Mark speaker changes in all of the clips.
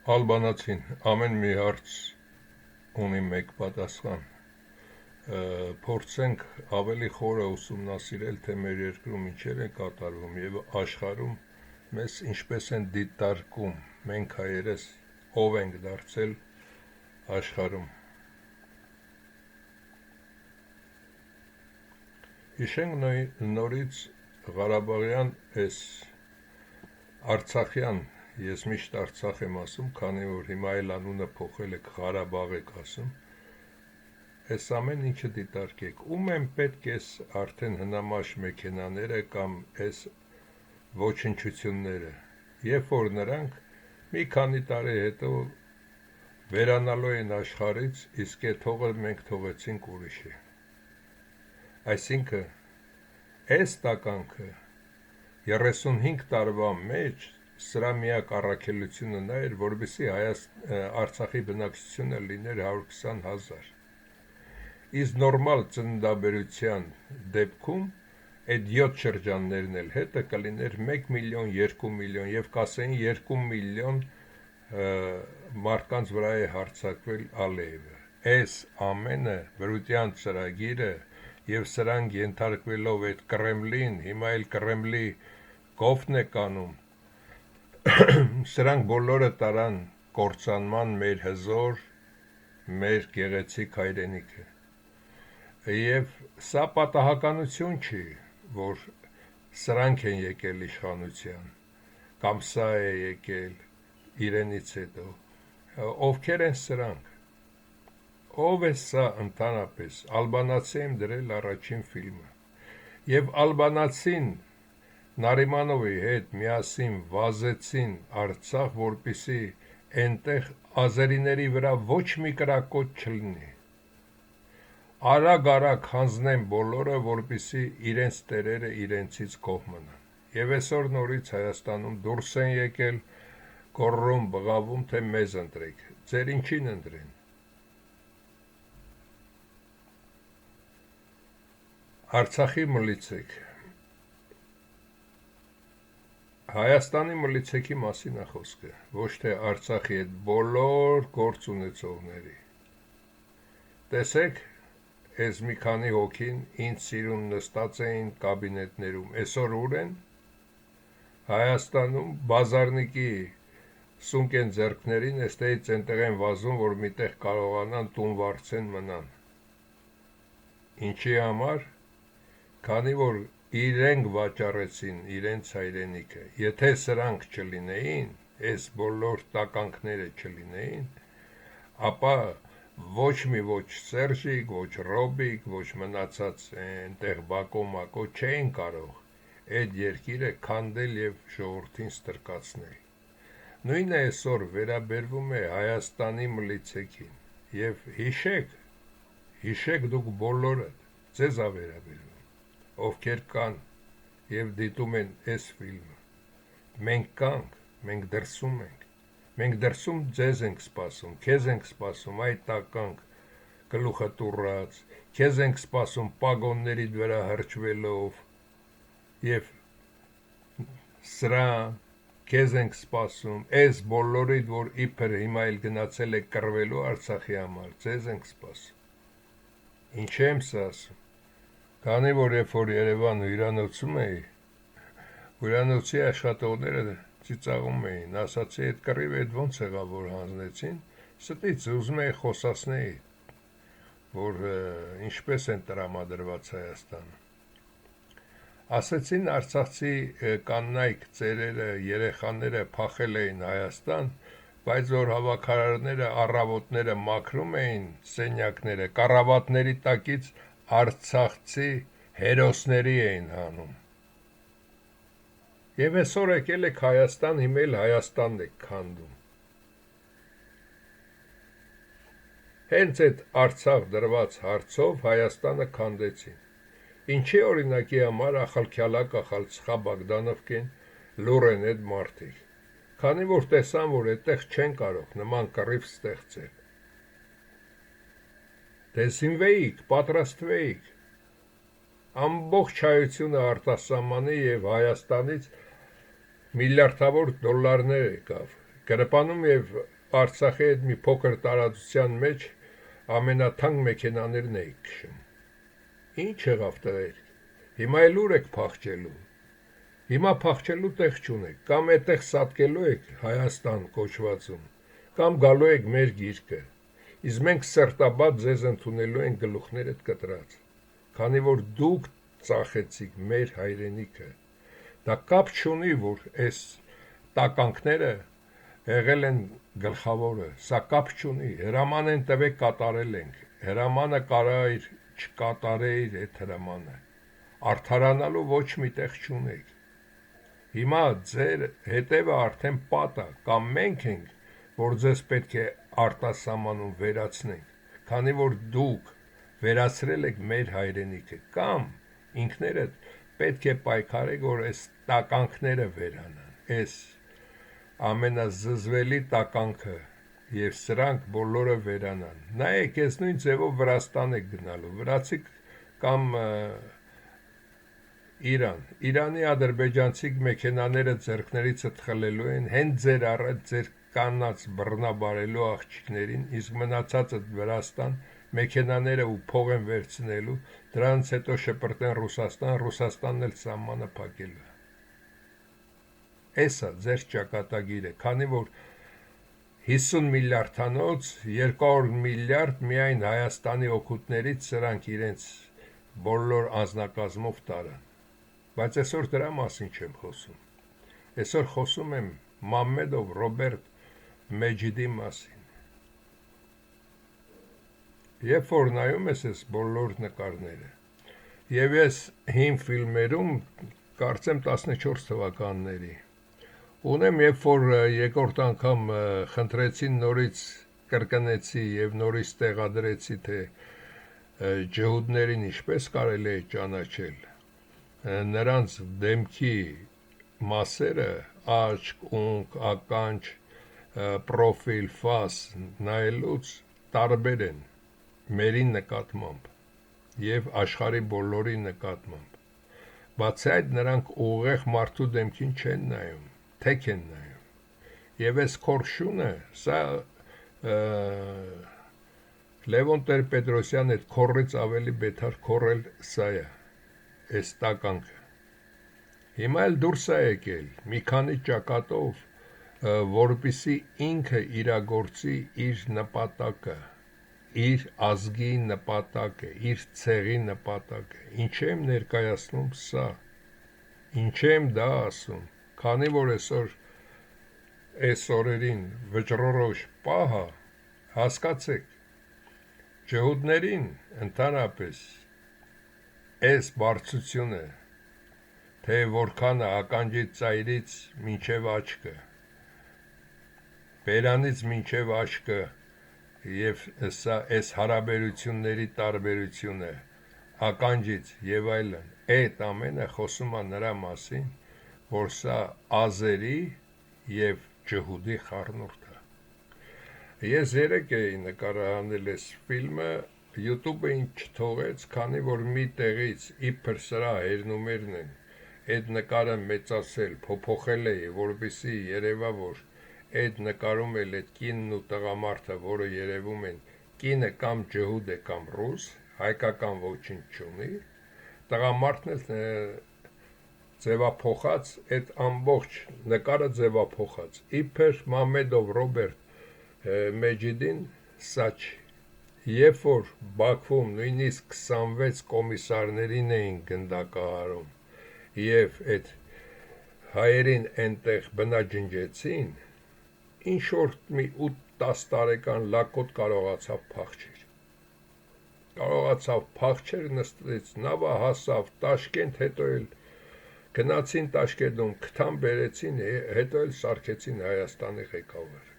Speaker 1: Ալբանացին ամեն մի հարց ունի մեկ պատասխան, փորձենք ավելի խորը ուսումնասիրել, թե մեր երկրում ինչեր է կատարվում և աշխարհում մեզ ինչպես են դիտարկում, մենք հայերս ով ենք դարձել աշխարհում։ Հիշենք նորից Ղարաբաղյան այս Արցախյան, ես միշտ Արցախ եմ ասում, քանի որ հիմա էլ անունը փոխել եք, Ղարաբաղ եք ասում, այս ամեն ինչը դիտարկեք, ում են պետք այս արդեն հնամաշ մեքենաները կամ այս ոչնչությունները, երբ որ նրանք մի քանի տարի հետո վերանալու են աշխարհից, իսկ այդ հողը մենք թողեցինք ուրիշի։ Այսինքն այս տականքը 35 տարվա մեջ սրա միակ առաքելությունը նա էր, որպեսզի Արցախի բնակչությունը լիներ 120,000։ Իսկ նորմալ ծննդաբերության դեպքում այդ 7 շրջաններն էլ հետը կլիներ 1 միլիոն, 2 միլիոն և կասեին 2 միլիոն մարդկանց վրա է հարձակվել Ալիևը։ Այս ամենը բրության ծրագիրը և սրանք ենթարկվելով այդ Կրեմլին, հիմա էլ Կրեմլի կողմն է կանում, սրանք բոլորը տարան կործանման մեր հզոր, մեր գեղեցիկ հայրենիքը։ Եվ սա պատահականություն չի, որ սրանք են եկել իշխանության, կամ սա է եկել իրենից հետո, ովքեր են սրանք, ով է սա ընդհանրապես, ալբանացի եմ դրել առաջին ֆիլմը, և ալբանացին Նարիմանովի հետ միասին վազեցին Արցախ, որպեսզի այնտեղ ազերիների վրա ոչ մի կրակոտ չլինի, արագ հանձնեն բոլորը, որպեսզի իրենց տերերը իրենցից գոհ մնան։ Եվ այսօր նորից Հայաստանում դուրս են եկել, գոռում, բղավում, թե մեզ ընտրեք, ձեր ինչին ընտրեն։ Արցախի մլիցեք, Հայաստանի մլիցեքի մասին է խոսքը, ոչ թե Արցախի այդ բոլոր գործ ունեցողների։ Տեսեք, այս մի քանի հոգին ինձ սիրուն նստած էին կաբինետներում, այսօր ուր են։ Հայաստանում բազարնիկի սունկ են ձեռքներին, այստեղից այնտեղ են վազում, որ միտեղ կարողանան տուն վարձեն մնան։ Ինչի համար, քանի որ իրենք վաճառեցին իրենց հայրենիքը, եթե սրանք չլինեին, այս բոլոր տականքները չլինեին, ապա ոչ մի ոչ Սերժիկ, ոչ Ռոբիկ, ոչ մնացած այնտեղ Բակո Մակո չէին կարող այդ երկիրը քանդել և ժողովրդին ստրկացնել։ Նույնը այսօր վերաբերվում է Հայաստանի մլիցեքին, և հիշեք դուք բոլորը, ձեզ է վերաբերվում, ովքեր կան և դիտում են այս ֆիլմը, մենք կանք, մենք դրսում ենք, մենք դրսում ձեզ ենք սպասում, քեզ ենք սպասում, այդ տականք գլուխը տուռած, քեզ ենք սպասում պագոններիդ վրա հրճվելով, և սրա քեզ ենք սպասում, այս բոլորիդ, որ իբր հիմա էլ գնացել եք կռվելու Արցախի համար, ձեզ ենք սպասում։ Ինչ եմ սա ասում, քանի որ երբ որ Երևան հյուրանոցում էի, հյուրանոցի աշխատողները ծիծաղում էին, ասացի այդ կռիվը այդ ոնց եղավ, որ հանձնեցին, ստից ուզում էի խոսացնեի, որ ինչպես են տրամադրված Հայաստանը։ Ասեցին արցախցի կանայք, ծերերը, երեխաները փախել էին Հայաստան, բայց որ հավաքարարները առավոտները մաքրում էին սենյակները, կառավատների տակից արցախցի հերոսների էին հանում։ Եվ այսօր եկել եք Հայաստան, հիմա էլ Հայաստանն եք քանդում։ Հենց այդ Արցախ դրված հարցով Հայաստանը քանդեցին։ Ինչի օրինակի համար ախալքյալակ, ախալցխա Բագդանովկեն լուր են այդ մարդիկ, քանի որ տեսան, որ այդտեղ չեն կարող նման կռիվ ստեղծել։ Դեսինվեիք, պատրաստվեիք, ամբողջ հայությունը արտասահմանի և Հայաստանից միլիարդավոր դոլարներ եկավ, գրպանում և Արցախի այդ մի փոքր տարածության մեջ ամենաթանկ մեքենաներն էի քշում։ Ինչ եղավ տղեր։ Հիմա էլ ուր եք փախչելու։ Հիմա փախչելու տեղ չունեք, կամ այդտեղ սատկելու եք Հայաստան կոչվածում, կամ գալու եք մեր գիրկը։ Իսկ մենք սրտաբաց ձեզ ընդունելու ենք գլուխներդ կտրած, քանի որ դուք ծախեցիք մեր հայրենիքը։ Դա կապ չունի, որ այս տականքները եղել են գլխավորը, սա կապ չունի, հրաման են տվեք կատարել ենք, հրամանը կարա իր չկատարեիր այդ հրամանը, արդարանալու ոչ մի տեղ չունեք, հիմա ձեր հետևը արդեն պատ է, կամ մենք ենք, որ ձեզ պետք է արտասահմանում վերացնենք, քանի որ դուք վերացրել եք մեր հայրենիքը, կամ ինքներդ պետք է պայքարեք, որ այս տականքները վերանան, այս ամենազզվելի տականքը եւ սրանք բոլորը վերանան։ Նայեք, ես նույն ձևով Վրաստան եք գնալու, վրացիք կամ Իրանի ադրբեջանցիք մեքենաները ձեռքներիցդ խլելու են, հենց ձեր առաջ ձեր կանած բռնաբարելու աղջիկներին, իսկ մնացածը Վրաստան մեքենաները ու փող են վերցնելու, դրանից հետո շպրտեն Ռուսաստանն էլ սահմանը փակելու։ Էսա ձեր ճակատագիրը, քանի որ 50 միլիարդանոց 200 միլիարդ միայն Հայաստանի օգուտներից սրանք իրենց բոլոր անձնակազմով տարան, բայց այսօր դրա մասին չեմ խոսում, այսօր խոսում եմ Մամմեդով Ռոբերտ Մեջիդի մասին, երբ որ նայում ես այս բոլոր նկարները, և ես հին ֆիլմերում կարծեմ 14 թվականների, ունեմ, երբ որ երկրորդ անգամ խնդրեցին նորից կրկնեցի և նորից տեղադրեցի, թե ջհուդներին ինչպես կարելի է ճանաչել, նրանց դեմքի մասերը, աչք, ունք, ականջ, պրոֆիլ, ֆաս նայելուց տարբեր են մերի նկատմամբ և աշխարհի բոլորի նկատմամբ, բացի այդ նրանք ուղեղ մարդու դեմքին չեն նայում, թեք են նայում, և այս քորշունը, սա Լևոն Տեր-Պետրոսյան այդ քորից ավելի բետար քորել սա է, այս տականքը, հիմա էլ դուրս է եկել, մի քանի ճակատով, որպեսզի ինքը իրագործի իր նպատակը, իր ազգի նպատակը, իր ցեղի նպատակը, ինչ եմ ներկայացնում սա, ինչ եմ դա ասում, քանի որ այս օրերին վճռորոշ պահը, հասկացեք, ջհուդներին ընդհանրապես այս բարձրությունը, թե որքանը ականջից ծայրից մինչև աչքը, բերանից մինչև աչքը և սա այս հարաբերությունների տարբերությունը, ականջից և այլն, այդ ամենը խոսում է նրա մասին, որ սա ազերի և ջհուդի խառնուրդ է։ Ես երեկ էի նկարահանել այս ֆիլմը, YouTube-ը ինձ չթողեց, քանի որ մի տեղից իբր սրա հերնումերն են, այդ նկարը մեծացել, փոփոխել էի, որպեսզի երևա, որ այդ նկարում էլ այդ կինն ու տղամարդը, որը երևում են, կինը կամ ջհուդ է կամ ռուս, հայկական ոչինչ չունի, տղամարդն էլ ձևափոխած, այդ ամբողջ նկարը ձևափոխած, իբր Մամմեդով Ռոբերտ Մեջիդին սա չի, երբ որ Բաքվում նույնիսկ 26 կոմիսարներին էին գնդակահարում և այդ հայերին այնտեղ բնաջնջեցին, ինչ-որ մի 8-10 տարեկան լակոտ կարողացավ փախչել, նստեց, նավա հասավ, Տաշկենտ, հետո էլ գնացին Տաշկենտում, քթան բերեցին, հետո էլ սարքեցին Հայաստանի ղեկավար,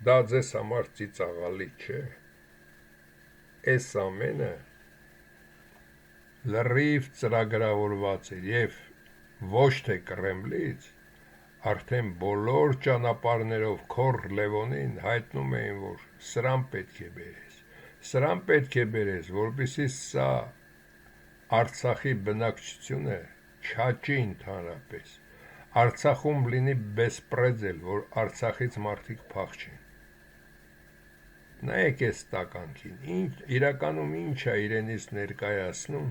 Speaker 1: դա ձեզ համար ծիծաղալի չէ, այս ամենը լրիվ ծրագրավորված էր և ոչ թե Կրեմլից, արդեն բոլոր ճանապարհներով քոռ Լևոնին հայտնում էին, որ սրան պետք է բերես, որպեսզի սա Արցախի բնակչությունը չաճի ընդհանրապես, Արցախում լինի բեսպրեդել, որ Արցախից մարդիկ փախչեն, նայեք այս տականքին, իրականում ինչ է իրենից ներկայացնում,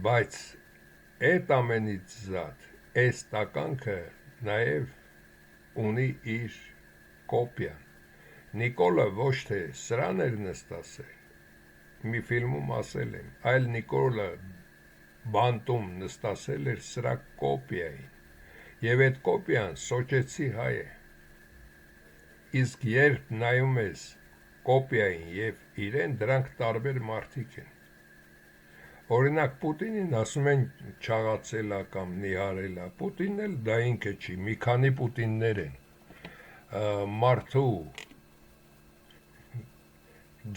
Speaker 1: բայց այդ ամենից զատ այս տականքը նաև ունի իր կոպիան։ Նիկոլը ոչ թե սրան էր նստասել, մի ֆիլմում ասել եմ, այլ Նիկոլը բանտում նստասել էր սրա կոպիային, եւ այդ կոպիան սոճեցի հայ է։ Իսկ երբ նայում ես կոպիային եւ իրեն, դրանք տարբեր մարդիկ են։ Օրինակ Պուտինին ասում են չաղացել է կամ նիհարել է, Պուտինն էլ դա ինքը չի, մի քանի Պուտիններ են։ Մարդու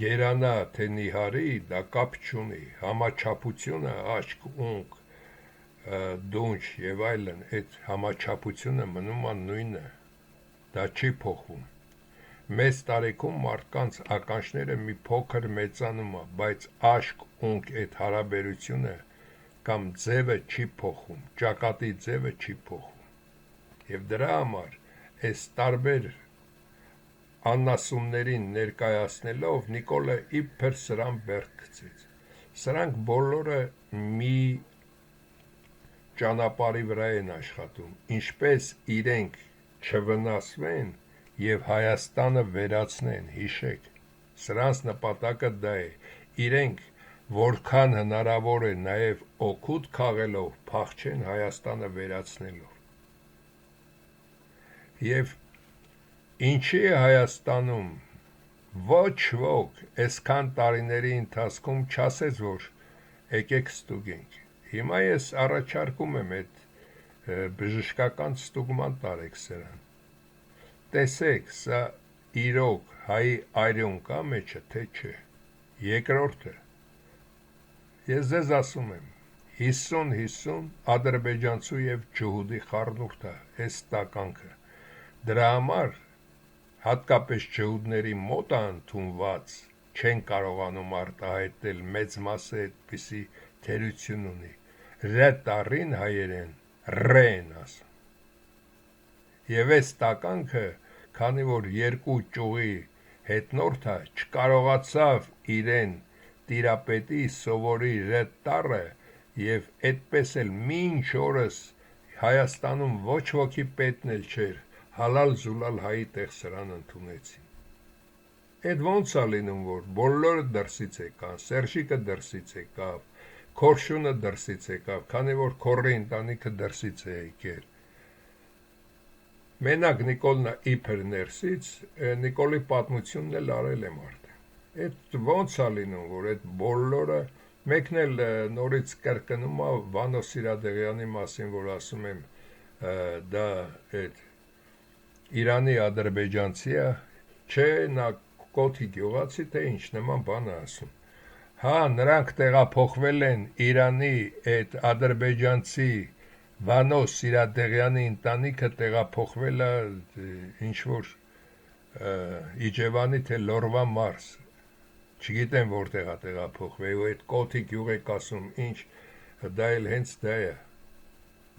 Speaker 1: գերանա թե նիհարի, դա կապ չունի, համաչափությունը աչք, ունք, դունչ եւ այլն, այդ համաչափությունը մնում է նույնը, դա չի փոխվում։ Մեծ տարիքում մարդկանց ականջները մի փոքր մեծանում է, բայց աչք, ունք, այդ հարաբերությունը կամ ձևը չի փոխվում, ճակատի ձևը չի փոխվում։ Եվ դրա համար այս տարբեր անասուններին ներկայացնելով Նիկոլը իբր սրան բերք գցեց։ Սրանք բոլորը մի ճանապարհի վրա են աշխատում, ինչպես իրենք չվնասվեն եւ Հայաստանը վերացնեն, հիշեք, սրանց նպատակը դա է, իրենք որքան հնարավոր է նաեւ օգուտ քաղելով փախչեն Հայաստանը վերացնելով։ Եվ ինչի է Հայաստանում ոչ ոք այսքան տարիների ընթացքում չասեց, որ եկեք ստուգենք։ Հիմա ես առաջարկում եմ այդ բժշկական ստուգման տարեք սրան։ Տեսեք, սա իրոք հայի արյուն կա մեջը, թե չէ։ Երկրորդը, ես ձեզ ասում եմ, 50-50 ադրբեջանցու եւ ջհուդի խառնուրդ է այս տականքը։ Դրա համար հատկապես ջհուդների մոտ ընդունված չեն կարողանում արտահայտել, մեծ մասը այդպիսի թերություն ունի։ Ռետարին հայերեն ռե են ասում։ Եվ այս տականքը, քանի որ երկու ճյուղի հետնորդը չկարողացավ իրեն տիրապետի սովորի ռետարը, եւ այդպես էլ մինչ օրս Հայաստանում ոչ ոքի պետն էլ չէր, հալալ զուլալ հայի տեղ սրան ընդունեցին։ Այդ ոնց է լինում, որ բոլորը դրսից եկան, Սերժիկը դրսից եկավ, Քորշունը դրսից եկավ, քանի որ Քորի ընտանիքը դրսից է եկել։ Մենակ Նիկոլն իբր ներսից, Նիկոլի պատմությունն էլ արել եմ արդեն։ Այդ ոնց է լինում, որ այդ բոլորը, մեկն էլ նորից կրկնում է Վանո Սիրադեղյանի մասին, որ ասում եմ, դա այդ Իրանի ադրբեջանցի է, չէ, նա կոթի գյուղացի, թե ինչ նման բան է ասում։ Հա, նրանք տեղափոխվել են Իրանի այդ ադրբեջանցի Վանո Սիրադեղյանի ընտանիքը տեղափոխվել է ինչ-որ Իջևանի թե Լորվա մարզ, չգիտեմ որտեղ է տեղափոխվել, ու այդ կոթի գյուղ եք ասում, ինչ, դա էլ հենց դա է,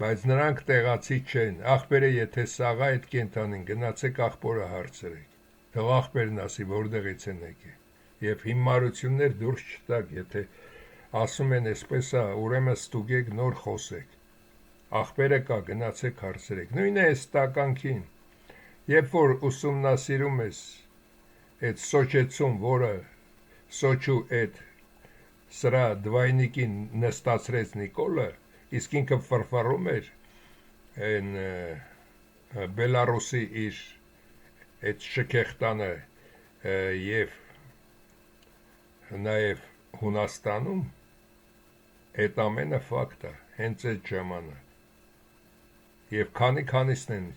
Speaker 1: բայց նրանք տեղացի չեն, աղբերը եթե սաղա այդ կենթանին, գնացեք աղբորը հարցրեք, թող աղբերն ասի որտեղից են եկել, եւ հիմարություններ դուրս չտակ, եթե ասում են այսպես է, ուրեմն ստուգեք նոր խոսեք, աղբերը կա, գնացեք հարցրեք, նույնն է այս տականքին, երբ որ ուսումնասիրում ես այդ սոճեցում, որը սոճու այդ սրա դվայնիկին նստացրեց Նիկոլը, իսկ ինքը ֆրֆռում էր այն Բելարուսի իր այդ շքեղտանը եւ նաեւ Հունաստանում, այդ ամենը ֆակտ է, հենց այդ ժամանակ։ Եվ քանիսն են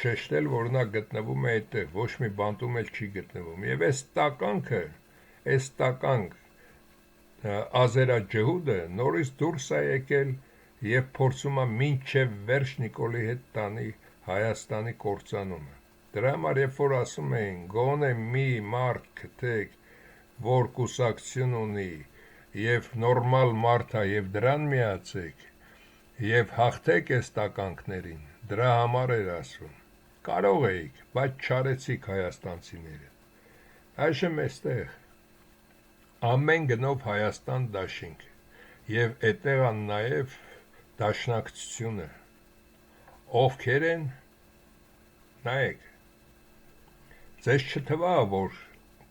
Speaker 1: շեշտել, որ նա գտնվում է այդտեղ, ոչ մի բանտում էլ չի գտնվում։ Եվ այս տականք ազերաջհուդը նորից դուրս է եկել եւ փորձում է մինչեւ վերջ Նիկոլի հետ տանի Հայաստանի կործանումը։ Դրա համար երբ որ ասում են գոնե մի մարդ գտեք, որ կուսակցություն ունի եւ նորմալ մարդ է եւ դրան միացեք եւ հաղթեք այս տականքներին, դրա համար էր ասում։ Կարող էիք, բայց չարեցիք հայաստանցիները։ Այժմ էստեղ ամեն գնով Հայաստան դաշինք եւ այդտեղ ան նաեւ դաշնակցությունը ովքեր են նայեք ձեզ չթվա որ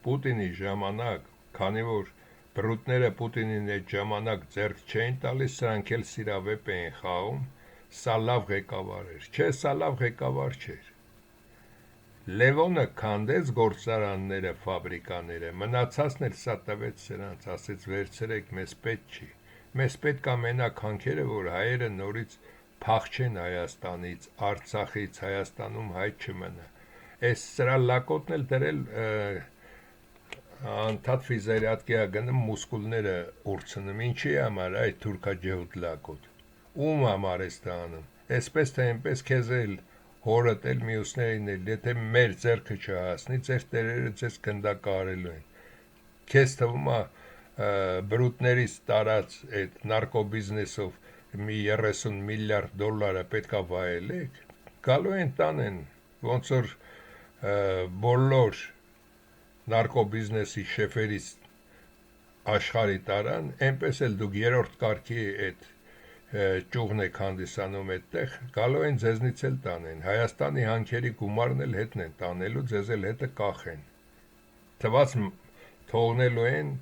Speaker 1: Պուտինի ժամանակ քանի որ բրուտները Պուտինին այդ ժամանակ ձեռք չէին տալիս սրանք էլ սիրավեպ էին խաղում սա լավ ղեկավար էր չէ սա լավ ղեկավար չէր Լևոնը քանդեց գործարանները, ֆաբրիկաները, մնացածն էլ սա տվեց սրանց, ասեց վերցրեք, մեզ պետք չի։ Մեզ պետք է մենակ հանքերը, որ հայերը նորից փախչեն Հայաստանից, Արցախից, Հայաստանում հայ չմնա։ Այս սրա լակոտն էլ դրել անդադ ֆիզարյատկիա գնում մուսկուլները ուրցնում, ինչի համար այդ թուրքաջհուդ լակոտ։ Ում համար ես դա անում։ Այսպես թե այնպես քեզ էլ հորդ էլ մյուսներին էլ, եթե մեր ձեռքը չհասնի, ձեր տերերը ձեզ գնդակարելու են։ Քեզ թվում է բրուտներից տարած այդ նարկոբիզնեսով մի 30 միլիարդ դոլարը պետքա վայելեք, գալու են տանեն, ոնց որ բոլոր նարկոբիզնեսի շեֆերից աշխարհի տարան, այնպես էլ դուք երրորդ կարգի այդ ճուղն եք հանդիսանում այդտեղ, գալու են ձեզնից էլ տանեն, Հայաստանի հանքերի գումարն էլ հետն են տանելու, ձեզ էլ հետը կախեն, թված թողնելու են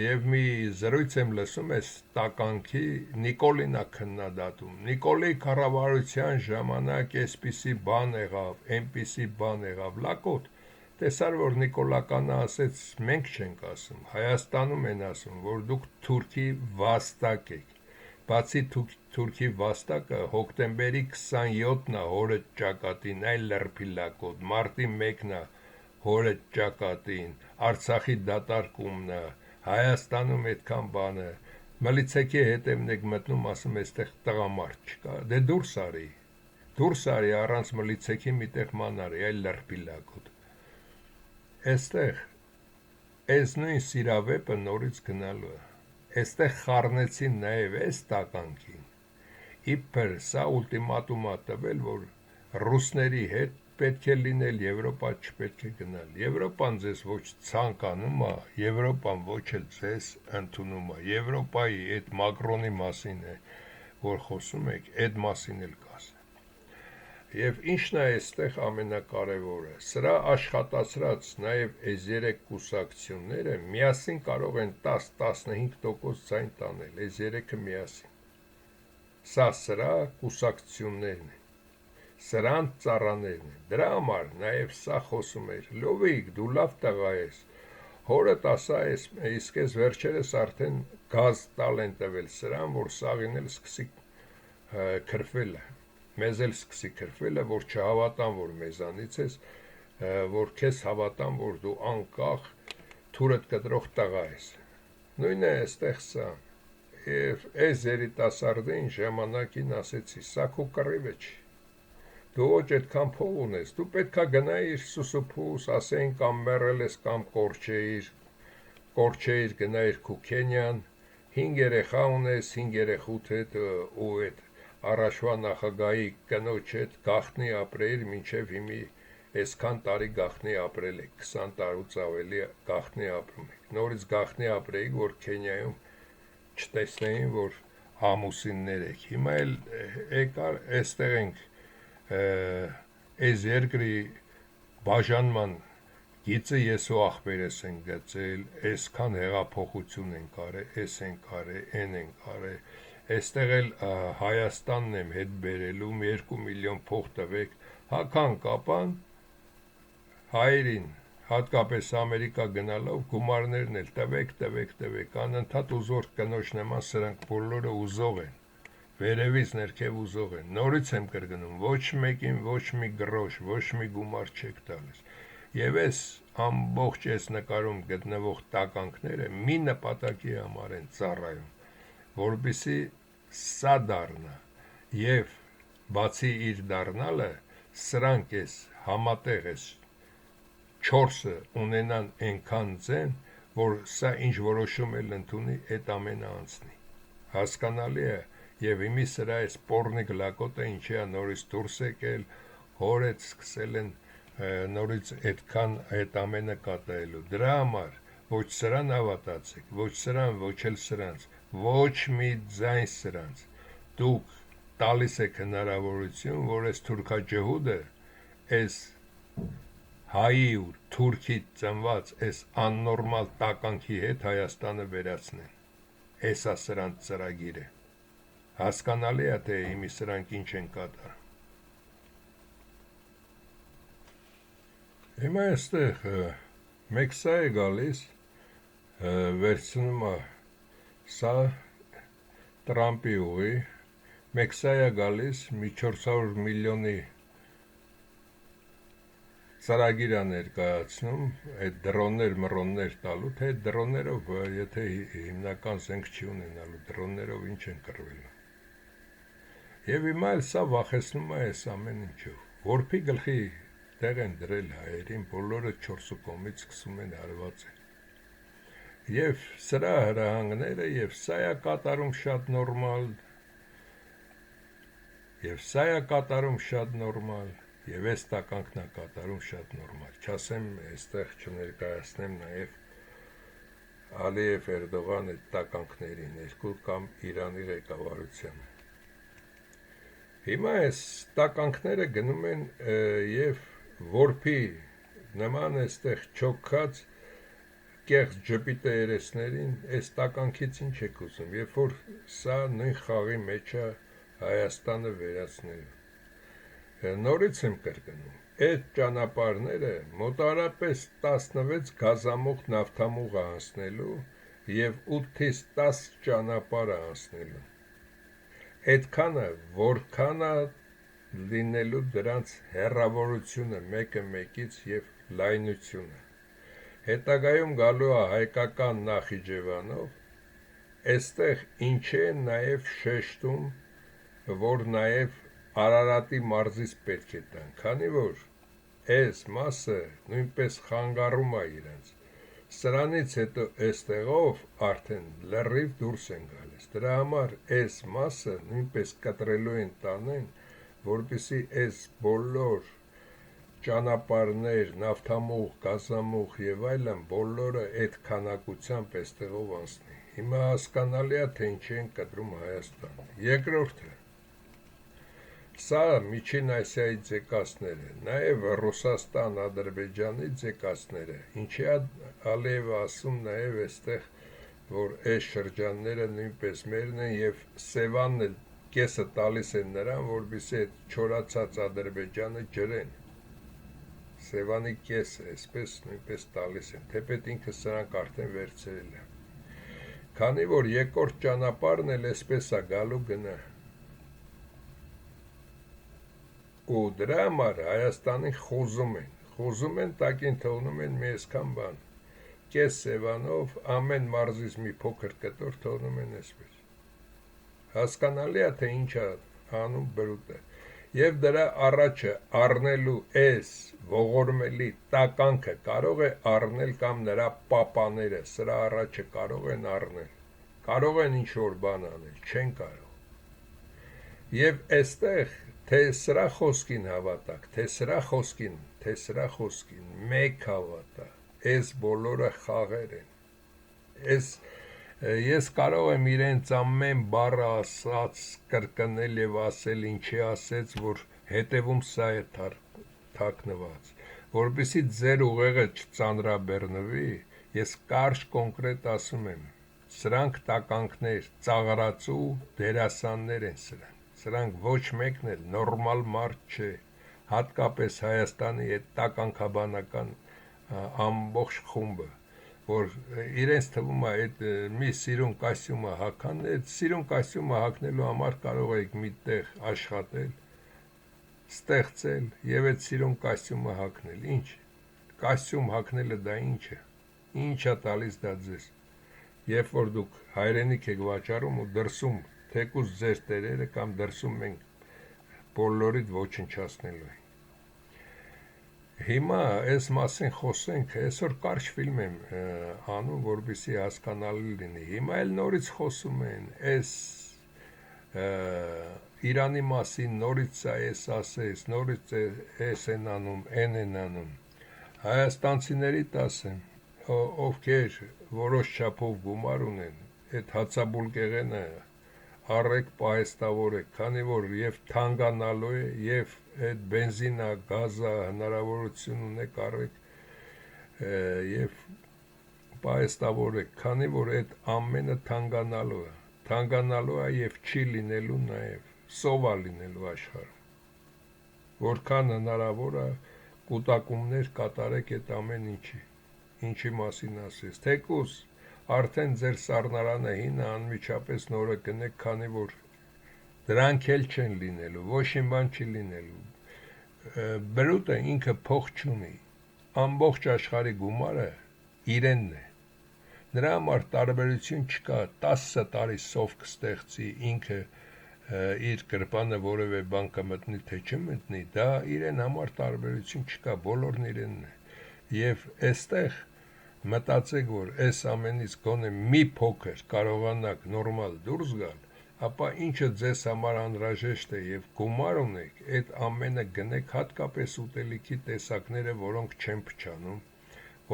Speaker 1: և մի զրույց եմ լսում ես տականքի Նիկոլին է քննադատում, Նիկոլի կառավարության ժամանակ այսպիսի բան եղավ, այնպիսի բան եղավ, լակոտ, տեսար որ Նիկոլականը ասեց մենք չենք ասում, Հայաստանում են ասում, որ դուք թուրքի վաստակ եք Բացի թուրքի վաստակը հոկտեմբերի 27-ն է հորը ճակատին, այլ լրպի լակոտ, մարտի 1-ն է հորը ճակատին, Արցախի դատարկումն է, Հայաստանում այդքան բանը, մլիցեքի հետևն եք մտնում, ասում այստեղ տղամարդ չկա, դե դուրս արի առանց մլիցեքի միտեղ ման արի, այլ լրպի լակոտ։ Այստեղ այս նույն սիրավեպը նորից գնալու է։ Այստեղ խառնեցին նաև այս տականքին, իբր սա ուլտիմատում է տվել, որ ռուսների հետ պետք է լինել, Եվրոպա չպետք է գնալ, Եվրոպան ձեզ ոչ ցանկանում է, Եվրոպան ոչ էլ ձեզ ընդունում է, Եվրոպայի այդ Մակրոնի մասին է, որ խոսում եք, այդ մասին էլ կասեմ։ Եվ ինչն է այստեղ ամենակարևորը, սրա աշխատացրած նաև այս երեք կուսակցությունները միասին կարող են 10-15% ձայն տանել, այս երեքը միասին։ Սա սրա կուսակցություններն են, սրանց ծառաներն են, դրա համար նաև սա խոսում էր, լովիկ, դու լավ տղա ես, հորդ ասա իսկ ես վերջերս արդեն գազ տալ են տվել սրան, որ սաղին էլ սկսի քրֆելը մեզ էլ սկսի քրֆելը, որ չհավատան, որ մեզանից ես, որ քեզ հավատան, որ դու անկախ թուրդ կտրող տղա ես։ Նույնն է այստեղ սա։ Եվ այս երիտասարդին ժամանակին ասեցի, սա քո կռիվը չի։ Դու ոչ այդքան փող ունես, դու պետքա գնայիր Սուսուփուս, ասեին կամ մեռել ես կամ կորչեիր գնայիր Քուքենյան, 5 երեխա ունես, 5 երեխուդ հետ ու այդ առաջվա նախագահի կնոջ հետ գաղտնի ապրեիր, մինչև հիմի այսքան տարի գաղտնի ապրել եք, 20 տարուց ավելի գաղտնի ապրում եք, նորից գաղտնի ապրեիք, որ Քենիայում չտեսնեին, որ ամուսիններ եք, հիմա էլ եկար, այստեղ ենք այս երկրի բաժանման գիծը ես ու աղբերս են գծել, այսքան հեղափոխություն են կարել, այս են կարել, են կարել, այստեղ էլ Հայաստանն եմ հետ բերելու 2 միլիոն փող տվեք, հական կապան հայերին, հատկապես Ամերիկա գնալով գումարներն էլ տվեք, անընդհատ ուզոր կնոջ նման սրանք բոլորը ուզող են, վերևից ներքև ուզող են, նորից եմ կրկնում, ոչ մեկին ոչ մի գրոշ, ոչ մի գումար չեք տալիս, եւ այս ամբողջ այս նկարում գտնվող տականքները մի նպատակի համար են ծառայում, որպեսզի սա դառնա եւ բացի իր դառնալը սրանք էս համատեղ էս 4-ը ունենան այնքան ձեն, որ սա ինչ որոշում էլ ընդունի, այդ ամենը անցնի։ Հասկանալի է եւ իմի սրա էս պորնիկ լակոտը ինչի է նորից դուրս եկել, հորեց սկսել են նորից այդքան այդ ամենը կատարելու։ Դրա համար ոչ սրան հավատացեք, ոչ սրան, ոչ էլ սրանց, ոչ մի ձայն սրանց։ Դուք տալիս եք հնարավորություն, որ այս թուրքաջհուդը, այս հայի ու թուրքի ծնված այս աննորմալ տականքի հետ Հայաստանը վերացնեն։ Էսա սրանց ծրագիրը։ Հասկանալի է, թե իմի սրանք ինչ են կատարում։ Հիմա այստեղ մեկ սա է գալիս, վերցնում է սա Տրամպի ուղի, մեկ սա է գալիս մի 400 միլիոնի ծրագիր է ներկայացնում այդ դրոններ տալու, թե այդ դրոններով, եթե հիմնական զենք չի ունենալու, դրոններով ինչ են կռվելու։ Եվ հիմա էլ սա վախեցնում է այս ամեն ինչով։ Որփի գլխի տեղ են դրել հայերին, բոլորը 4 կողմից սկսում են հարվածել։ Եվ սրա հրահանգները, եւ սա է կատարում շատ նորմալ, եւ սա է կատարում շատ նորմալ, եւ այս տականքն է կատարում շատ նորմալ։ Չասեմ, այստեղ չներկայացնեմ նաեւ Ալիև Էրդողան այդ տականքներին, երկու կամ Իրանի ղեկավարությանը։ Հիմա այս տականքները գնում են եւ որփի նման այստեղ չոքած կեղծ ջպիտը երեսներին, այս տականքից ինչ եք ուզում, երբ որ սա նույն խաղի մեջ է Հայաստանը վերացնելու։ Նորից եմ կրկնում, այդ ճանապարհները մոտարապես 16 գազամուղ նավթամուղ անցնելու եւ 8-ից 10 ճանապարհ անցնելու։ Այդքանը որքան է լինելու դրանց հեռավորությունը մեկը մեկից եւ լայնությունը։ Հետագայում գալու է հայկական Նախիջևանով, այստեղ ինչ է նաեւ շեշտում, որ նաեւ Արարատի մարզից պետք է տան, քանի որ այս մասը նույնպես խանգարում է իրենց։ Սրանից հետո այստեղով արդեն լրիվ դուրս են գալիս։ Դրա համար այս մասը նույնպես կտրելու են տանեն, որպեսզի այս բոլոր ճանապարհներ, նավթամուղ, գազամուղ եւ այլն բոլորը այդ քանակությամբ այստեղով անցնի։ Հիմա հասկանալի է, թե ինչ են կտրում Հայաստան։ Երկրորդը, սա Միջին Ասիայի ձեկածները, նաև Ռուսաստան, Ադրբեջանի ձեկածները, ինչի Ալիևը ասում նաև այստեղ, որ այս շրջանները նույնպես մերն են եւ Սևանն էլ կեսը տալիս են նրան, որպեսզի այդ չորացած Ադրբեջանը ջրեն։ Սևանի կեսը այսպես նույնպես տալիս են, թեպետ ինքը սրանք արդեն վերցրել է։ Քանի որ երկրորդ ճանապարհն էլ այսպես է գալու գնա։ Ու դրա համար Հայաստանին խոզում են, տակին թողնում են մի այսքան բան, կես Սևանով, ամեն մարզից մի փոքր կտոր թողնում են այսպես։ Հասկանալի է, թե ինչ է անում բրուտը։ Եվ դրա առաջը առնելու այս ողորմելի տականքը կարող է առնել կամ նրա պապաները, սրա առաջը կարող են առնել, կարող են ինչ-որ բան անել, չեն կարող։ Եվ այստեղ թե սրա խոսքին հավատակ, թե սրա խոսքին, մեկ հավատա, այս բոլորը խաղեր են, ես կարող եմ իրենց ամեն բառը ասած, կրկնել և ասել ինչի ասեց, որ հետևում սա է թաքնված, որպեսզի ձեր ուղեղը չծանրաբեռնվի, ես կարճ կոնկրետ ասում եմ, սրանք տականքներ, ծաղրածու դերասաններ են սրանք ոչ մեկն էլ նորմալ մարդ չէ, հատկապես Հայաստանի այդ տականքաբանական ամբողջ խումբը, որ իրենց թվում է այդ մի սիրուն կոստյումը հագան, այդ սիրուն կոստյումը հագնելու համար կարող եք մի տեղ աշխատել, ստեղծել եւ այդ սիրուն կոստյումը հագնել, ինչ, կոստյում հագնելը դա ինչ է տալիս դա ձեզ, երբ որ դուք հայրենիք եք վաճառում ու դրսում թեկուզ ձեր տերերը կամ դրսում մենք բոլորիդ ոչնչացնելու ենք։ Հիմա այս մասին խոսենք, այսօր կարճ ֆիլմ եմ անում, որպեսզի հասկանալի լինի։ Հիմա էլ նորից խոսում են, այս Իրանի մասին նորից սա ես ասես, նորից ես են անում, են անում։ Հայաստանցիների ասեմ, ովքեր որոշ չափով գումար ունեն, այդ հացաբուլկեղենը առեք պահեստավորեք, քանի որ եւ թանկանալու է, եւ այդ բենզինը, գազը հնարավորություն ունեք առեք եւ պահեստավորեք, քանի որ այդ ամենը թանկանալու է եւ չի լինելու նաեւ սովա լինելու աշխարհում, որքան հնարավոր է կուտակումներ կատարեք այդ ամեն ինչի մասին ասես, թեկուզ արդեն ձեր սառնարանը հինը անմիջապես նորը կնեք, քանի որ դրանք էլ չեն լինելու, ոչ մի բան չի լինելու, բրուտը ինքը փող չունի, ամբողջ աշխարհի գումարը իրենն է, նրա համար տարբերություն չկա, 10 տարի սով կստեղծի ինքը իր գրպանը որևէ բան կմտնի, թե չմտնի, դա իրեն համար տարբերություն չկա, բոլորն իրենն է, եւ այստեղ մտածեք, որ այս ամենից գոնե մի փոքր կարողանաք նորմալ դուրս գալ, ապա ինչը ձեզ համար անհրաժեշտ է եւ գումար ունեք, այդ ամենը գնեք հատկապես ուտելիքի տեսակները, որոնք չեն փչանում,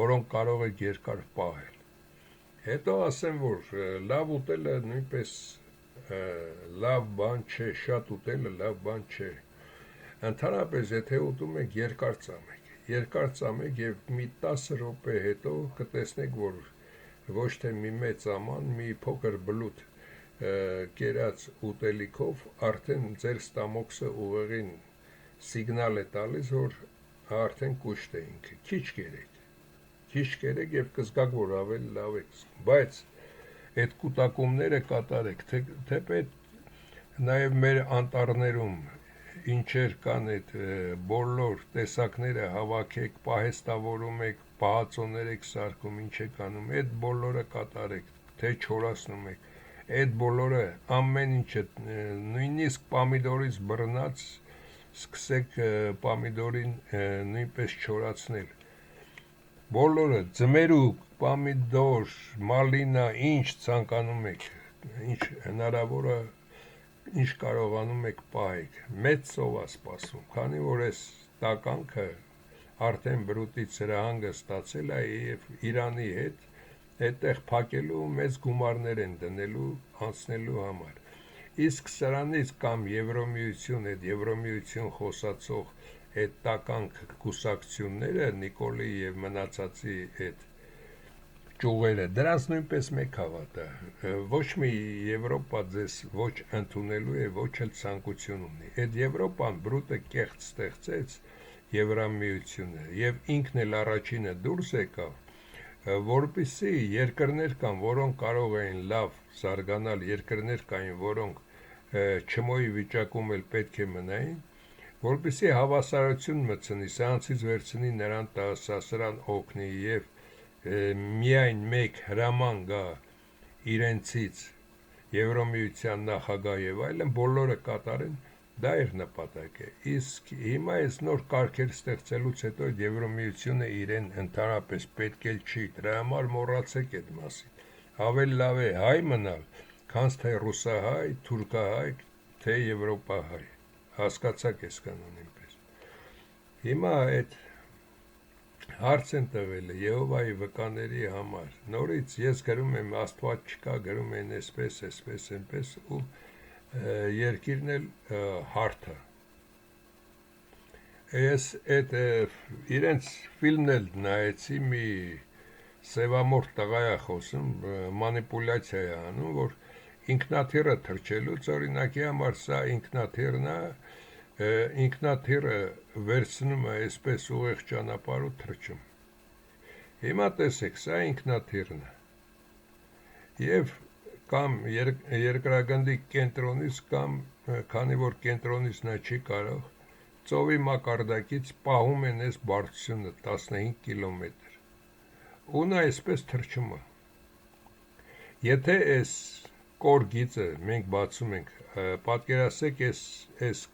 Speaker 1: որոնք կարող եք երկար պահել։ Հետո ասեմ, որ լավ ուտելը նույնպես լավ բան չէ, շատ ուտելը լավ բան չէ։ Ընդհանրապես, եթե ուտում եք, երկար ծամեք եւ մի 10 րոպե հետո կտեսնեք, որ ոչ թե մի մեծ աման, մի փոքր բլութ կերած ուտելիքով արդեն ձեր ստամոքսը ուղեղին սիգնալ է տալիս, որ արդեն կուշտ է ինքը, քիչ կերեք եւ կզգաք, որ ավելի լավ եք, բայց այդ կուտակումները կատարեք, թեպետ նաեւ մեր անտառներում ինչեր կան, այդ բոլոր տեսակները հավաքեք, պահեստավորում եք, պահածոներ եք սարքում, ինչ եք անում, այդ բոլորը կատարեք, թե չորացնում եք, այդ բոլորը ամեն ինչը, նույնիսկ պամիդորից բռնած, սկսեք պամիդորին նույնպես չորացնել, բոլորը, ձմերուկ, պամիդոր, մալինա, ինչ ցանկանում եք, ինչ հնարավոր է, ինչ կարողանում եք պահեք, մեծ սով է սպասում, քանի որ այս տականքը արդեն բրուտից հրահանգը ստացել է եւ Իրանի հետ այդտեղ փակելու մեծ գումարներ են դնելու անցնելու համար, իսկ սրանից կամ Եվրոմիություն, այդ Եվրոմիություն խոսացող այդ տականք կուսակցությունները, Նիկոլի եւ մնացածի այդ ճյուղերը, դրանց նույնպես մեկ հավատա, ոչ մի Եվրոպա ձեզ ոչ ընդունելու է, ոչ էլ ցանկություն ունի, այդ Եվրոպան բրուտը կեղծ ստեղծեց Եվրամիությունը եւ ինքն էլ առաջինը դուրս եկավ, որպեսզի երկրներ կան, որոնք կարող էին լավ զարգանալ, երկրներ կային, որոնք չմոյի վիճակում էլ պետք է մնային, որպեսզի հավասարություն մտցնի, սրանցից վերցնի նրան տասա, սրան օգնի եւ միայն մեկ հրաման գա իրենցից Եվրոմիության նախագահ եւ այլն բոլորը կատարեն, դա էր նպատակը, իսկ հիմա այս նոր կարգեր ստեղծելուց հետո Եվրոմիությունը իրեն ընդհանրապես պետք էլ չի, դրա համար մոռացեք այդ մասին, ավելի լավ է հայ մնալ, քան թե ռուսահայ, թուրքահայ, թե եվրոպահայ, հասկացաք այս կանոնին պես, հիմա այդ հարց են տվել Եհովայի վկաների համար, նորից ես գրում եմ Աստված չկա, գրում են այսպես, այնպես ու երկիրն էլ հարթը, ես այդ իրենց ֆիլմն էլ նայեցի, մի սևամորթ տղա է խոսում, մանիպուլյացիա է անում, որ ինքնաթիռը թռչելուց օրինակի համար սա ինքնաթիռն է, ինքնաթիռը վերցնում է այսպես ուղիղ ճանապարհ ու թռչում, հիմա տեսեք, սա ինքնաթիռն է, եւ կամ երկրագնդի կենտրոնից կամ քանի որ կենտրոնից նա չի կարող, ծովի մակարդակից պահում են այս բարձրությունը 15 կիլոմետր, ու նա այսպես թռչում է, եթե այս կոր գիծը մենք բացում ենք, պատկերացրեք այս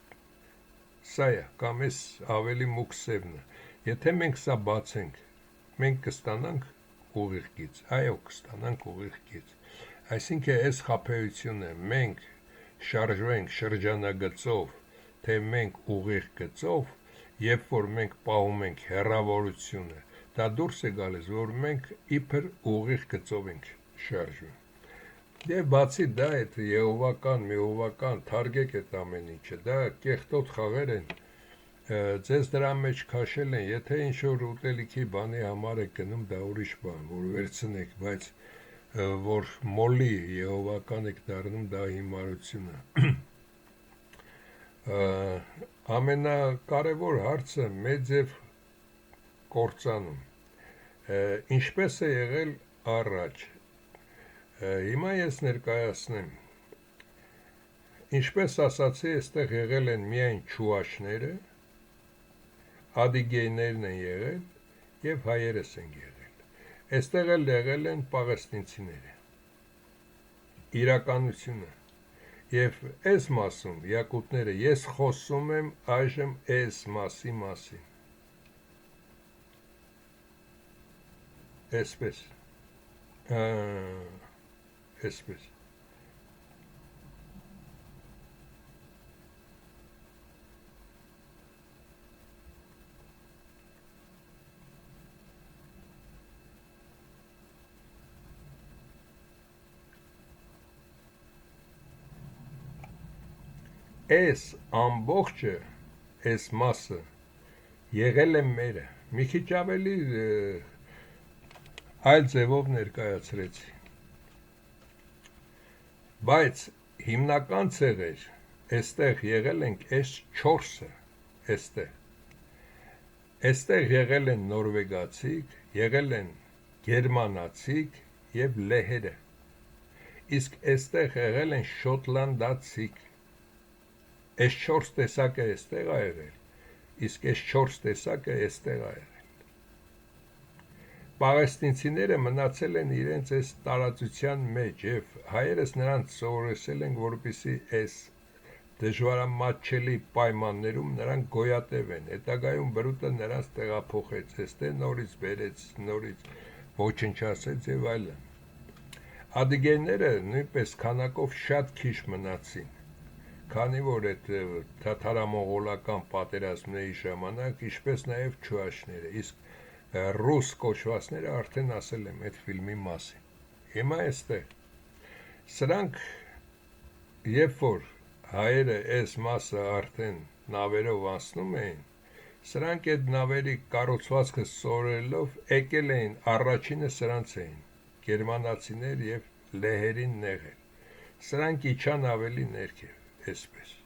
Speaker 1: սա է, կամ այս ավելի մուգ սևն է, եթե մենք սա բացենք, մենք կստանանք ուղիղ գիծ, այո կստանանք ուղիղ գիծ, այսինքն այս խաբեությունը մենք շարժվենք շրջանագծով, թե մենք ուղիղ գծով, երբ որ մենք պահում ենք հեռավորությունը, դա դուրս է գալիս, որ մենք իբր ուղիղ գծով ենք շարժվում։ Եվ բացի դա այդ եհովական, մեհովական, թարգեք այդ ամեն ինչը, դա կեղտոտ խաղեր են, ձեզ դրա մեջ քաշել են, եթե ինչ-որ ուտելիքի բանի համար եք գնում, դա ուրիշ բան, որ վերցնեք, բայց որ մոլի եհովական եք դառնում, դա հիմարություն է։ Ամենակարևոր հարցը մեծ եւ կործանում, ինչպես է եղել առաջ, հիմա ես ներկայացնեմ, ինչպես ասացի, այստեղ եղել են միայն չուաշները, ադիգեյներն են եղել եւ հայերս են եղել, այստեղ էլ եղել են պաղեստինցիները, իրականությունը, եւ այս մասում, յակուտները, ես խոսում եմ այժմ այս մասի մասին, այսպես, այսպես, այս ամբողջը, այս մասը եղել է մերը, մի քիչ ավելի այլ ձևով ներկայացրեցի, բայց հիմնական ցեղեր, այստեղ եղել ենք այս 4-ը, այստեղ եղել են նորվեգացիք, եղել են գերմանացիք եւ լեհերը, իսկ այստեղ եղել են շոտլանդացիք, այս 4 տեսակը այստեղ է եղել, իսկ այս 4 տեսակը այստեղ է եղել։ Պաղեստինցիները մնացել են իրենց այս տարածության մեջ եւ հայերս նրանց սովորեցել են, որպեսզի այս դժվարամատչելի պայմաններում նրանք գոյատևեն, հետագայում բրուտը նրանց տեղափոխեց, այստեղ նորից բերեց, նորից ոչնչացեց եւ այլն։ Ադիգեյները նույնպես քանակով շատ քիչ մնացին, քանի որ այդ թաթարամողոլական պատերազմների ժամանակ, ինչպես նաև չուաշները, իսկ ռուս կոչվածները արդեն ասել եմ այդ ֆիլմի մասին։ Հիմա այստեղ սրանք, երբ որ հայերը այս մասը արդեն նավերով անցնում էին, սրանք այդ նավերի կառուցվածքը սովորելով եկել էին, առաջինը սրանց էին, գերմանացիներ եւ լեհերին նեղել, սրանք իջան ավելի ներքև, այսպես,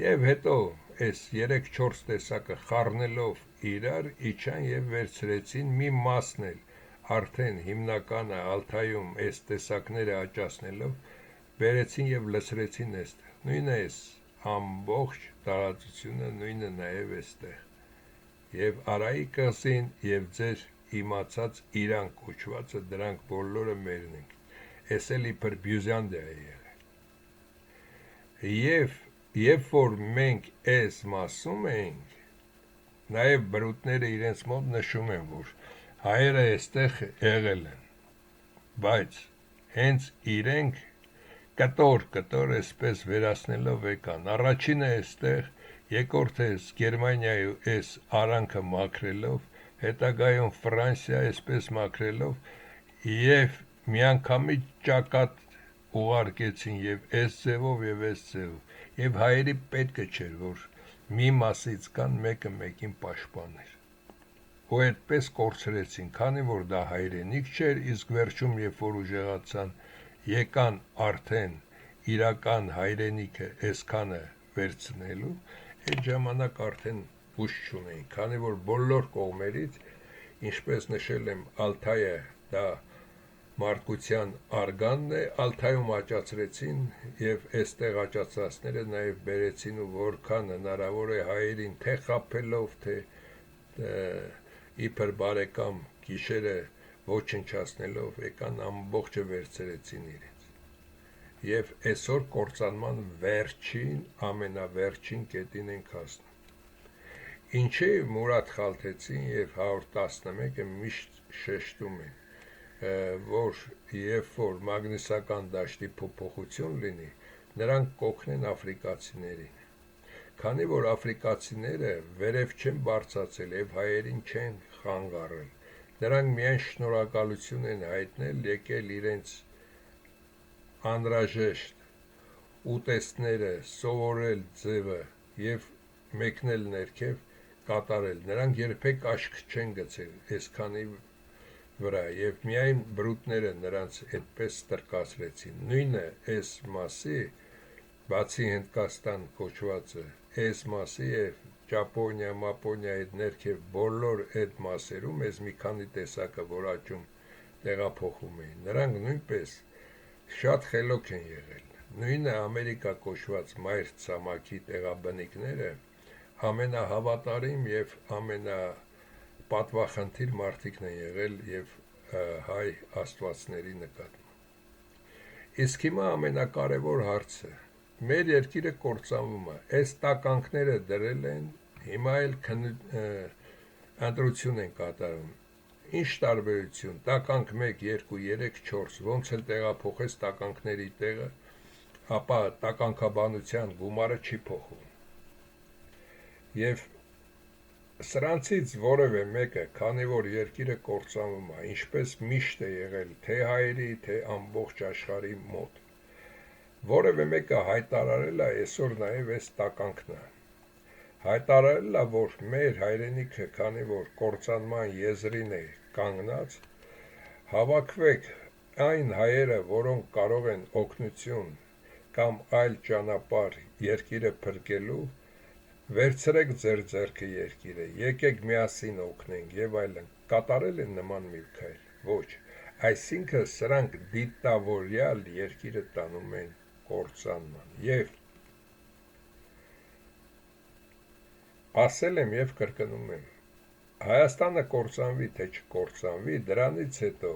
Speaker 1: եւ հետո այս 3-4 տեսակը խառնելով իրար իջան եւ վերցրեցին մի մասն էլ արդեն հիմնականը Ալթայում այս տեսակները աճացնելով բերեցին եւ լցրեցին այստեղ, նույնը այս ամբողջ տարածությունը, նույնը նաեւ այստեղ եւ Արայի կղզին եւ ձեր իմացած Իրան կոչվածը, դրանք բոլորը մերն են, այս էլ իբր Բյուզանդիա է եղել։ Եվ երբ որ մենք այս մասում ենք, նաև բրուտները իրենց մոտ նշում են, որ հայերը այստեղ եղել են, բայց հենց իրենք կտոր այսպես վերացնելով եկան, առաջինը այստեղ, երկրորդը այս Գերմանիայի այս արանքը մաքրելով, հետագայում Ֆրանսիա այսպես մաքրելով եւ միանգամից ճակատ ուղարկեցին եւ այս ձևով եւ այս ձևով եւ հայերի պետքը չէր, որ մի մասից կան մեկը մեկին պաշտպաներ, ու այդպես կորցրեցին, քանի որ դա հայրենիք չէր, իսկ վերջում երբ որ ուժեղացան, եկան արդեն իրական հայրենիքը այսքանը վերցնելու, այդ ժամանակ արդեն ուժ չունեին, քանի որ բոլոր կողմերից, ինչպես նշել եմ, Ալթայը դա մարդկության արգանն է, Ալթայում աճացրեցին եւ այստեղ աճացածները նաեւ բերեցին ու որքան հնարավոր է հայերին թե խաբելով, թե իբր բարեկամ գիշերը ոչնչացնելով եկան ամբողջը վերցրեցին իրենց։ Եվ այսօր կործանման վերջին, ամենավերջին կետին ենք հասնում։ Ինչի Մուրադ Խալթեցին եւ 111-ը միշտ շեշտում են, որ երբ որ մագնիսական դաշտի փոփոխություն լինի, նրանք կօգնեն աֆրիկացիներին, քանի որ աֆրիկացիները վերև չեն բարձրացել եւ հայերին չեն խանգարել, նրանք միայն շնորհակալություն են հայտնել, եկել իրենց անհրաժեշտ ուտեստները սովորել ձևը եւ մեկնել ներքև կատարել, նրանք երբեք աշկ չեն գցել այսքանի վրա եւ միայն բրուտները նրանց այդպես ստրկացրեցին, նույնը այս մասի բացի Հնդկաստան կոչվածը, այս մասի եւ Ճապոնիա, Մապոնիա այդ ներքև բոլոր այդ մասերում այս մի քանի տեսակը, որ աճում տեղափոխում էին, նրանք նույնպես շատ խելոք են եղել, նույնը Ամերիկա կոչված մայր ցամաքի տեղաբնիկները ամենահավատարիմ եւ ամենապատվախնդիր մարդիկն են եղել եւ հայ աստվածների նկատմամբ։ Իսկ հիմա ամենակարևոր հարցը մեր երկիրը կործանվում է, այս տականքները դրել են, հիմա էլ ընտրություն են կատարում, ինչ տարբերություն, տականք 1, 2, 3, 4, ոնց էլ տեղափոխես տականքների տեղը, ապա տականքաբանության գումարը չի փոխում։ Եվ սրանցից որևէ մեկը, քանի որ երկիրը կործանվում է, ինչպես միշտ է եղել, թե հայերի, թե ամբողջ աշխարհի մոտ, որևէ մեկը հայտարարել է այսօր նաև այս տականքն է, հայտարարել է, որ մեր հայրենիքը, քանի որ կործանման եզրին է կանգնած, հավաքվեք այն հայերը, որոնք կարող են օգնություն կամ այլ ճանապարհ երկիրը փրկելու, վերցրեք ձեր ձեռքը երկիրը, եկեք միասին օգնենք եւ այլն, կատարել են նման մի քայլ, ոչ, այսինքն սրանք դիտավորյալ երկիրը տանում են կործանման եւ ասել եմ եւ կրկնում եմ, Հայաստանը կործանվի թե չկործանվի, դրանից հետո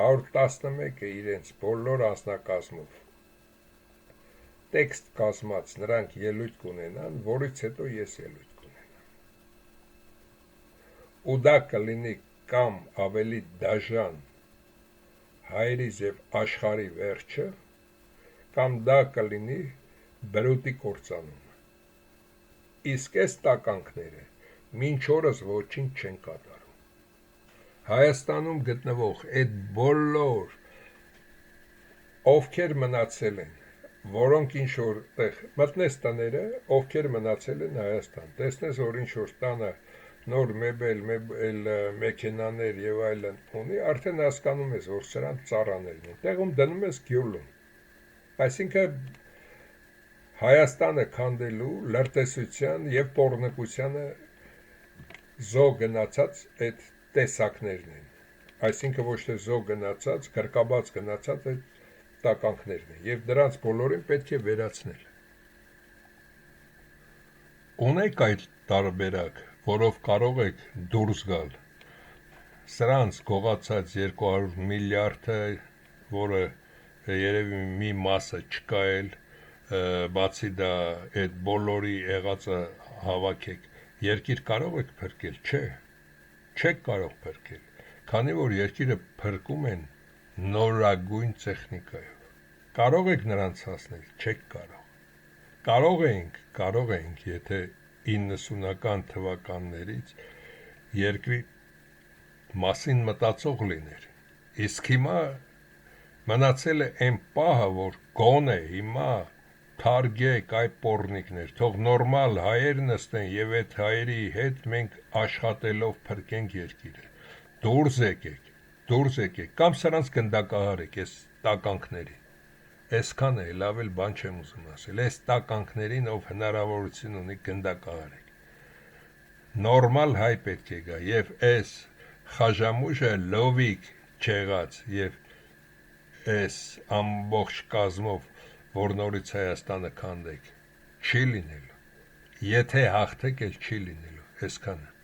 Speaker 1: 111-ը իրենց բոլոր անձնակազմով տեքստ կազմած նրանք ելույթ կունենան, որից հետո ես ելույթ կունենամ։ Ու դա կլինի կամ ավելի դաժան հայերից եւ աշխարհի վերջը, կամ դա կլինի բրուտի կործանումը։ Իսկ այս տականքները մինչ օրս ոչինչ չեն կատարում։ Հայաստանում գտնվող այդ բոլոր ովքեր մնացել են, որոնք ինչ որտեղ մտնես տները, ովքեր մնացել են Հայաստան, տեսնես որ ինչ որ տանը նոր մեբել, մեքենաներ եւ այլն ունի, արդեն հասկանում ես, որ սրանք ծառաներն են, տեղում դնում ես գյուլում, այսինքն Հայաստանը քանդելու լրտեսության եւ պոռնկությանը զո գնացած այդ տեսակներն են, այսինքն ոչ թե զո գնացած, գրկաբաց գնացած այդ տականքներն են եւ դրանց բոլորին պետք է վերացնել։ Ունեք այդ տարբերակ, որով կարող եք դուրս գալ սրանց գողացած 200 միլիարդը, որը երևի մի մասը չկա էլ, բացի դա այդ բոլորի եղածը հավաքեք, երկիր կարող եք փրկել, չէ, չեք կարող փրկել, քանի որ երկիրը փրկում են նորագույն տեխնիկայով, կարող եք նրանց հասնել, չեք կարող ենք, եթե 90-ական թվականներից երկրի մասին մտածող լիներ, իսկ հիմա մնացել է այն պահը, որ գոնե հիմա թարգեք այդ պոռնիկներ, թող նորմալ հայեր նստեն եւ այդ հայերի հետ մենք աշխատելով փրկենք երկիրը, դուրս եկեք, կամ սրանց գնդակահարեք այս տականքներին, այսքան է, լավ էլ բան չեմ ուզում ասել, այս տականքներին ով հնարավորություն ունի գնդակահարեք, նորմալ հայ պետք է գա եւ այս խաժամուժը լովիկ չեղած եւ այս ամբողջ կազմով, որ նորից Հայաստանը քանդեք, չի լինելու, եթե հաղթեք էլ չի լինելու, այսքանը։